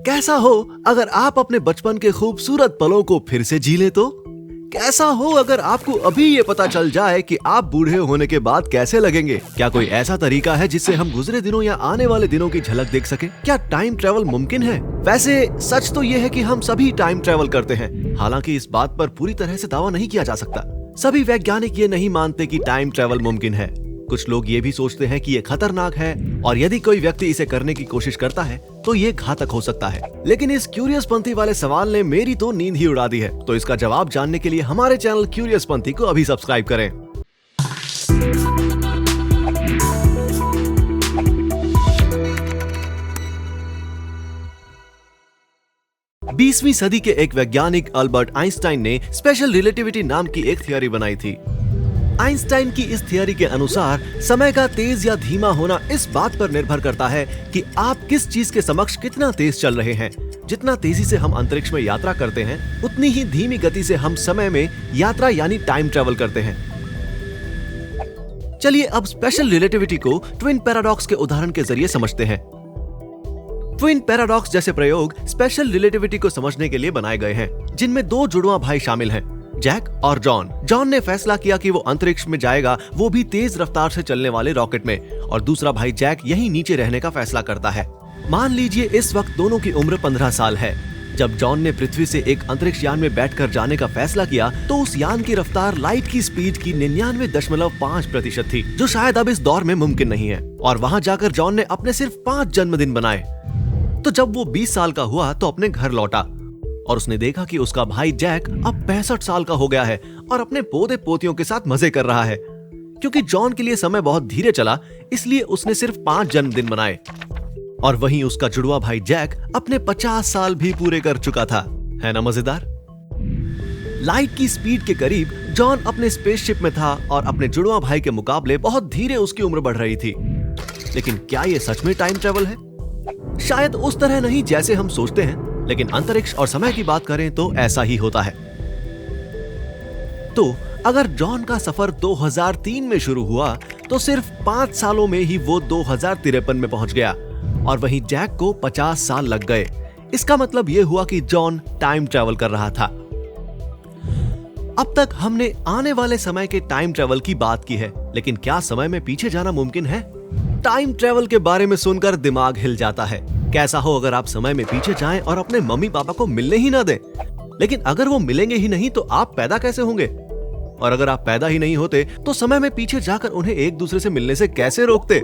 कैसा हो अगर आप अपने बचपन के खूबसूरत पलों को फिर से जी लें तो? कैसा हो अगर आपको अभी ये पता चल जाए कि आप बूढ़े होने के बाद कैसे लगेंगे? क्या कोई ऐसा तरीका है जिससे हम गुजरे दिनों या आने वाले दिनों की झलक देख सकें? क्या टाइम ट्रेवल मुमकिन है? वैसे सच तो ये है कि हम सभी टाइम ट्रेवल करते हैं। हालांकि इस बात पर पूरी तरह से दावा नहीं किया जा सकता। सभी वैज्ञानिक ये नहीं मानते कि टाइम ट्रेवल मुमकिन है। कुछ लोग ये भी सोचते हैं कि ये खतरनाक है और यदि कोई व्यक्ति इसे करने की कोशिश करता है तो ये घातक हो सकता है। लेकिन इस क्यूरियस पंथी वाले सवाल ने मेरी तो नींद ही उड़ा दी है। तो इसका जवाब जानने के लिए हमारे चैनल क्यूरियस पंथी को अभी सब्सक्राइब करें। 20वीं सदी के एक वैज्ञानिक अल्बर्ट आइंस्टाइन ने स्पेशल रिलेटिविटी नाम की एक थियरी बनाई थी। आइंस्टाइन की इस थियरी के अनुसार समय का तेज या धीमा होना इस बात पर निर्भर करता है कि आप किस चीज के समक्ष कितना तेज चल रहे हैं। जितना तेजी से हम अंतरिक्ष में यात्रा करते हैं, उतनी ही धीमी गति से हम समय में यात्रा यानी टाइम ट्रेवल करते हैं। चलिए अब स्पेशल रिलेटिविटी को ट्विन पैराडॉक्स के उदाहरण के जरिए समझते हैं। ट्विन पैराडॉक्स जैसे प्रयोग स्पेशल रिलेटिविटी को समझने के लिए बनाए गए हैं, जिनमें दो जुड़वां भाई शामिल हैं, जैक और जॉन। जॉन ने फैसला किया कि वो अंतरिक्ष में जाएगा, वो भी तेज रफ्तार से चलने वाले रॉकेट में, और दूसरा भाई जैक यहीं नीचे रहने का फैसला करता है। मान लीजिए इस वक्त दोनों की उम्र 15 साल है। जब जॉन ने पृथ्वी से एक अंतरिक्ष यान में बैठकर जाने का फैसला किया तो उस यान की रफ्तार लाइट की स्पीड की 99.5% थी, जो शायद अब इस दौर में मुमकिन नहीं है। और वहां जाकर जॉन ने अपने सिर्फ 5 जन्मदिन बनाए। तो जब वो 20 साल का हुआ तो अपने घर लौटा और उसने देखा कि उसका भाई जैक अब 65 साल का हो गया है और अपने पोते पोतियों के साथ मजे कर रहा है। क्योंकि जॉन के लिए समय बहुत धीरे चला, इसलिए उसने सिर्फ 5 जन्मदिन मनाए। और वहीं उसका जुड़वा भाई जैक अपने 50 साल भी पूरे कर चुका था। है ना मजेदार? लाइट की स्पीड के करीब जॉन अपने स्पेसशिप में था और अपने जुड़वा भाई के मुकाबले बहुत धीरे उसकी उम्र बढ़ रही थी। लेकिन क्या ये सच में टाइम ट्रेवल है? शायद उस तरह नहीं जैसे हम सोचते हैं, लेकिन अंतरिक्ष और समय की बात करें तो ऐसा ही होता है। तो अगर जॉन का सफर 2003 में शुरू हुआ तो सिर्फ 5 सालों में ही वो 2053 में पहुंच गया, और वहीं जैक को 50 साल लग गए। इसका मतलब यह हुआ कि जॉन टाइम ट्रेवल कर रहा था। अब तक हमने आने वाले समय के टाइम ट्रेवल की बात की है, लेकिन क्या समय में पीछे जाना मुमकिन है? टाइम ट्रेवल के बारे में सुनकर दिमाग हिल जाता है। कैसा हो अगर आप समय में पीछे जाएं और अपने मम्मी पापा को मिलने ही ना दें? लेकिन अगर वो मिलेंगे ही नहीं तो आप पैदा कैसे होंगे? और अगर आप पैदा ही नहीं होते तो समय में पीछे जाकर उन्हें एक दूसरे से मिलने से कैसे रोकते?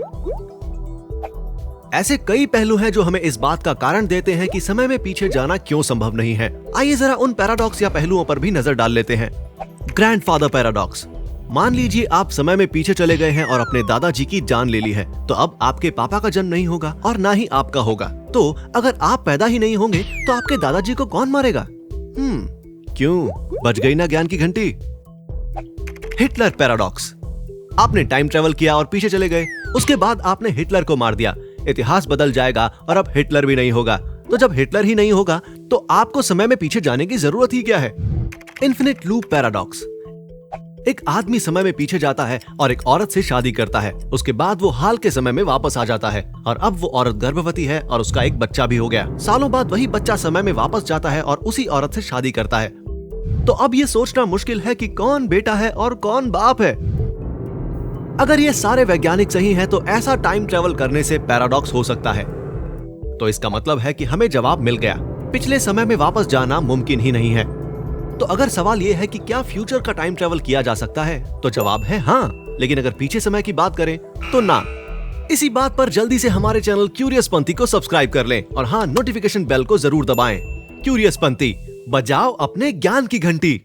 ऐसे कई पहलू हैं जो हमें इस बात का कारण देते हैं कि समय में पीछे जाना क्यों संभव नहीं है। आइए जरा उन पैराडॉक्स या पहलुओं पर भी नजर डाल लेते हैं। Grandfather paradox. मान लीजिए आप समय में पीछे चले गए हैं और अपने दादाजी की जान ले ली है, तो अब आपके पापा का जन्म नहीं होगा और ना ही आपका होगा। तो अगर आप पैदा ही नहीं होंगे तो आपके दादाजी को कौन मारेगा? क्यों? बज गई ना ज्ञान की घंटी। Hitler paradox. आपने टाइम ट्रेवल किया और पीछे चले गए, उसके बाद आपने हिटलर को मार दिया। इतिहास बदल जाएगा और अब हिटलर भी नहीं होगा। तो जब हिटलर ही नहीं होगा तो आपको समय में पीछे जाने की जरूरत ही क्या है? Infinite loop paradox. एक आदमी समय में पीछे जाता है और एक औरत से शादी करता है। उसके बाद वो हाल के समय में वापस आ जाता है और अब वो औरत गर्भवती है और उसका एक बच्चा भी हो गया। सालों बाद वही बच्चा समय में वापस जाता है और उसी औरत से शादी करता है। तो अब ये सोचना मुश्किल है कि कौन बेटा है और कौन बाप है। अगर ये सारे वैज्ञानिक सही हैं तो ऐसा टाइम ट्रेवल करने से पैराडॉक्स हो सकता है। तो इसका मतलब है कि हमें जवाब मिल गया, पिछले समय में वापस जाना मुमकिन ही नहीं है। तो अगर सवाल ये है कि क्या फ्यूचर का टाइम ट्रेवल किया जा सकता है, तो जवाब है हाँ। लेकिन अगर पीछे समय की बात करें तो ना। इसी बात पर जल्दी से हमारे चैनल क्यूरियस पंथी को सब्सक्राइब कर लें और हाँ, नोटिफिकेशन बेल को जरूर दबाएं। क्यूरियस पंथी, बजाओ अपने ज्ञान की घंटी।